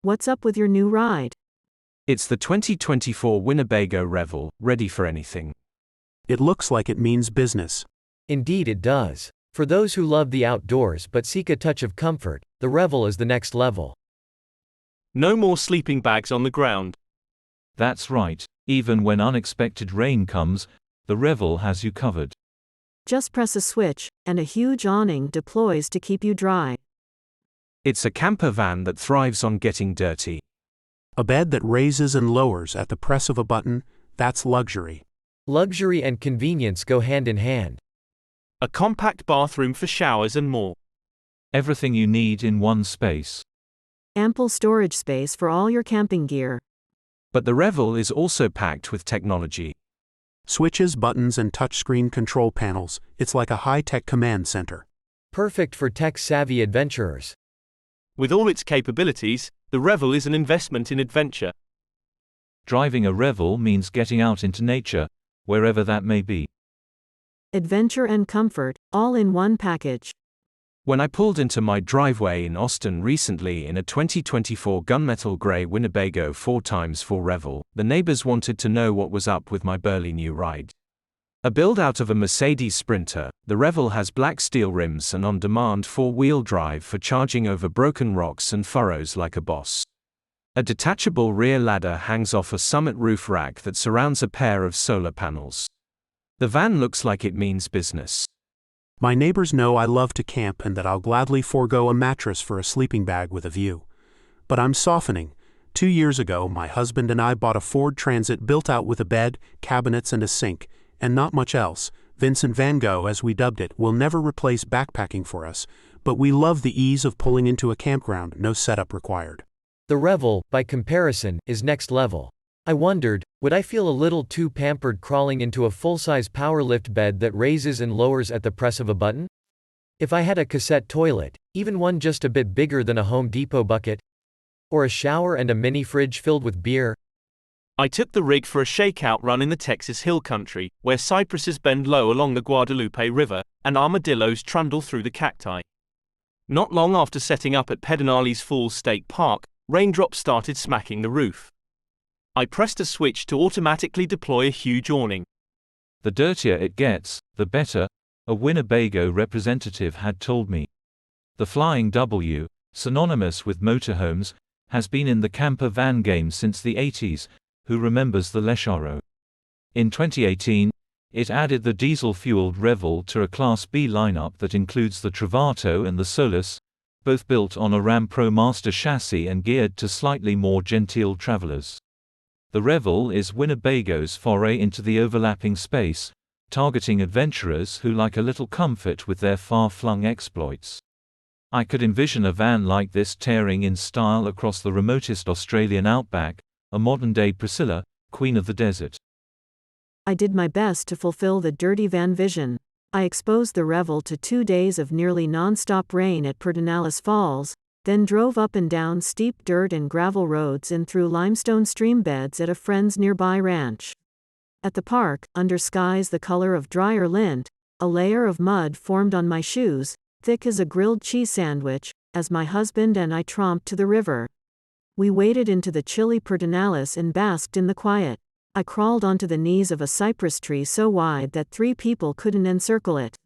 What's up with your new ride? It's the 2024 Winnebago Revel, ready for anything. It looks like it means business. Indeed it does. For those who love the outdoors but seek a touch of comfort, the Revel is the next level. No more sleeping bags on the ground. That's right, even when unexpected rain comes, the Revel has you covered. Just press a switch, and a huge awning deploys to keep you dry. It's a camper van that thrives on getting dirty. A bed that raises and lowers at the press of a button, that's luxury. Luxury and convenience go hand in hand. A compact bathroom for showers and more. Everything you need in one space. Ample storage space for all your camping gear. But the Revel is also packed with technology. Switches, buttons, and touchscreen control panels, it's like a high-tech command center. Perfect for tech-savvy adventurers. With all its capabilities, the Revel is an investment in adventure. Driving a Revel means getting out into nature, wherever that may be. Adventure and comfort, all in one package. When I pulled into my driveway in Austin recently in a 2024 gunmetal gray Winnebago 4x4 Revel, the neighbors wanted to know what was up with my burly new ride. A build out of a Mercedes Sprinter, the Revel has black steel rims and on-demand four-wheel drive for charging over broken rocks and furrows like a boss. A detachable rear ladder hangs off a summit roof rack that surrounds a pair of solar panels. The van looks like it means business. My neighbors know I love to camp and that I'll gladly forego a mattress for a sleeping bag with a view. But I'm softening. 2 years ago, my husband and I bought a Ford Transit built out with a bed, cabinets, and a sink, and not much else. Vincent Van Gogh, as we dubbed it, will never replace backpacking for us, but we love the ease of pulling into a campground, no setup required. The Revel, by comparison, is next level. I wondered, would I feel a little too pampered crawling into a full-size power lift bed that raises and lowers at the press of a button? If I had a cassette toilet, even one just a bit bigger than a Home Depot bucket? Or a shower and a mini fridge filled with beer? I took the rig for a shakeout run in the Texas Hill Country, where cypresses bend low along the Guadalupe River, and armadillos trundle through the cacti. Not long after setting up at Pedernales Falls State Park, raindrops started smacking the roof. I pressed a switch to automatically deploy a huge awning. The dirtier it gets, the better, a Winnebago representative had told me. The Flying W, synonymous with motorhomes, has been in the camper van game since the 80s. Who remembers the Lecharo? In 2018, it added the diesel-fueled Revel to a Class B lineup that includes the Travato and the Solus, both built on a Ram Pro Master chassis and geared to slightly more genteel travelers. The Revel is Winnebago's foray into the overlapping space, targeting adventurers who like a little comfort with their far-flung exploits. I could envision a van like this tearing in style across the remotest Australian outback, a modern-day Priscilla, queen of the desert. I did my best to fulfill the dirty van vision. I exposed the Revel to 2 days of nearly non-stop rain at Pedernales Falls, then drove up and down steep dirt and gravel roads and through limestone stream beds at a friend's nearby ranch. At the park, under skies the color of dryer lint, a layer of mud formed on my shoes, thick as a grilled cheese sandwich, as my husband and I tromped to the river. We waded into the chilly Pedernales and basked in the quiet. I crawled onto the knees of a cypress tree so wide that 3 people couldn't encircle it.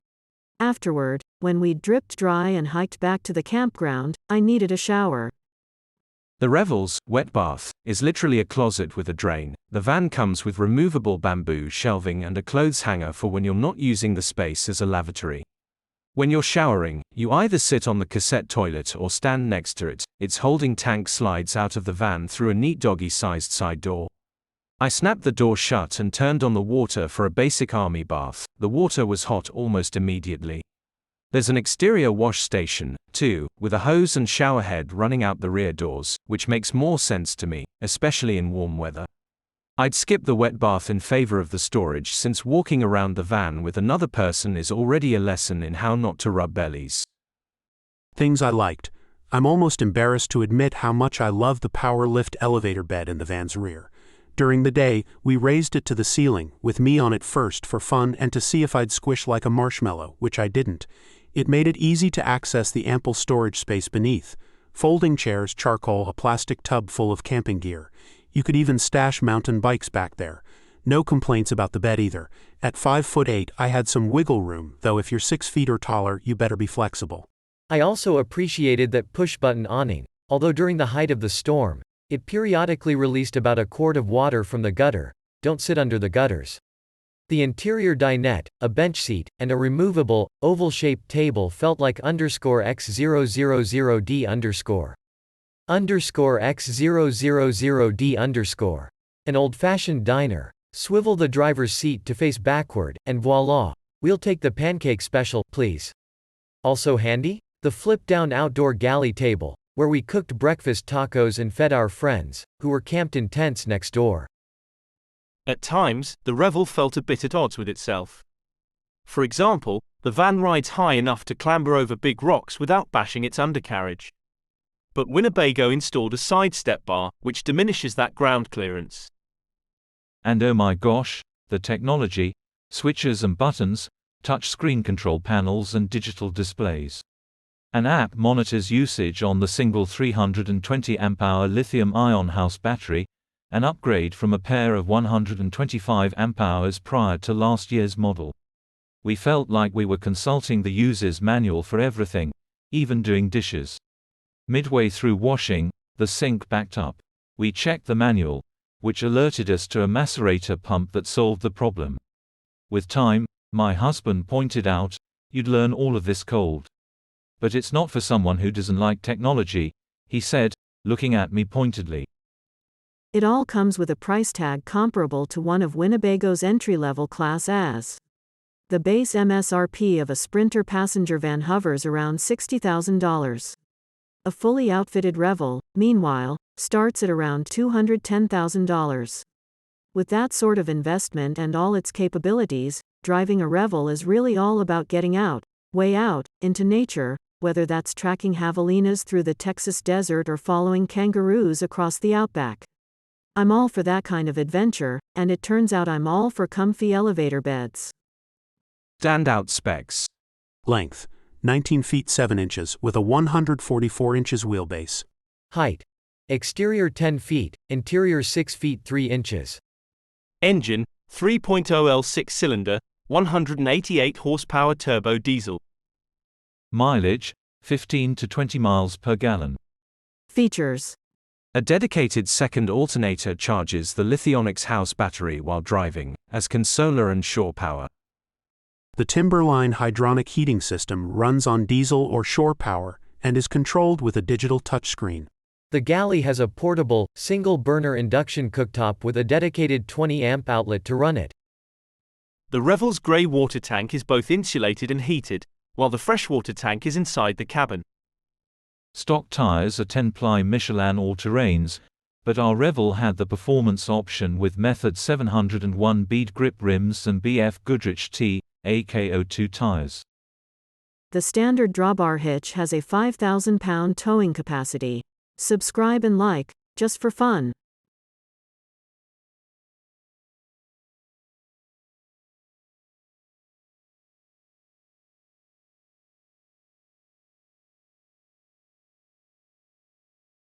Afterward, when we'd dripped dry and hiked back to the campground, I needed a shower. The Revel's wet bath is literally a closet with a drain. The van comes with removable bamboo shelving and a clothes hanger for when you're not using the space as a lavatory. When you're showering, you either sit on the cassette toilet or stand next to it. Its holding tank slides out of the van through a neat doggy-sized side door. I snapped the door shut and turned on the water for a basic army bath. The water was hot almost immediately. There's an exterior wash station, too, with a hose and shower head running out the rear doors, which makes more sense to me, especially in warm weather. I'd skip the wet bath in favor of the storage since walking around the van with another person is already a lesson in how not to rub bellies. Things I liked. I'm almost embarrassed to admit how much I love the power lift elevator bed in the van's rear. During the day, we raised it to the ceiling, with me on it first for fun and to see if I'd squish like a marshmallow, which I didn't. It made it easy to access the ample storage space beneath. Folding chairs, charcoal, a plastic tub full of camping gear. You could even stash mountain bikes back there. No complaints about the bed either. At 5'8", I had some wiggle room, though if you're 6 feet or taller, you better be flexible. I also appreciated that push-button awning. Although during the height of the storm, it periodically released about a quart of water from the gutter. Don't sit under the gutters. The interior dinette, a bench seat, and a removable, oval-shaped table felt like _X000D_. _X000D_. An old-fashioned diner. Swivel the driver's seat to face backward, and voila! We'll take the pancake special, please. Also handy? The flip-down outdoor galley table, where we cooked breakfast tacos and fed our friends, who were camped in tents next door. At times, the Revel felt a bit at odds with itself. For example, the van rides high enough to clamber over big rocks without bashing its undercarriage. But Winnebago installed a side step bar, which diminishes that ground clearance. And oh my gosh, the technology, switches and buttons, touch screen control panels and digital displays. An app monitors usage on the single 320 amp-hour lithium-ion house battery, an upgrade from a pair of 125 amp-hours prior to last year's model. We felt like we were consulting the user's manual for everything, even doing dishes. Midway through washing, the sink backed up. We checked the manual, which alerted us to a macerator pump that solved the problem. With time, my husband pointed out, you'd learn all of this cold. But it's not for someone who doesn't like technology, he said, looking at me pointedly. It all comes with a price tag comparable to one of Winnebago's entry-level class as. The base MSRP of a Sprinter passenger van hovers around $60,000. A fully outfitted Revel, meanwhile, starts at around $210,000. With that sort of investment and all its capabilities, driving a Revel is really all about getting out, way out, into nature, whether that's tracking javelinas through the Texas desert or following kangaroos across the outback. I'm all for that kind of adventure, and it turns out I'm all for comfy elevator beds. Standout specs. Length, 19 feet 7 inches with a 144 inches wheelbase. Height. Exterior 10 feet, interior 6 feet 3 inches. Engine, 3.0L 6-cylinder, 188 horsepower turbo diesel. Mileage, 15 to 20 miles per gallon. Features. A dedicated second alternator charges the Lithionics house battery while driving, as can solar and shore power. The Timberline hydronic heating system runs on diesel or shore power and is controlled with a digital touchscreen. The galley has a portable, single-burner induction cooktop with a dedicated 20-amp outlet to run it. The Revel's grey water tank is both insulated and heated, while the freshwater tank is inside the cabin. Stock tires are 10-ply Michelin all-terrains, but our Revel had the performance option with Method 701 bead grip rims and BF Goodrich T, AK02 tires. The standard drawbar hitch has a 5,000-pound towing capacity. Subscribe and like, just for fun.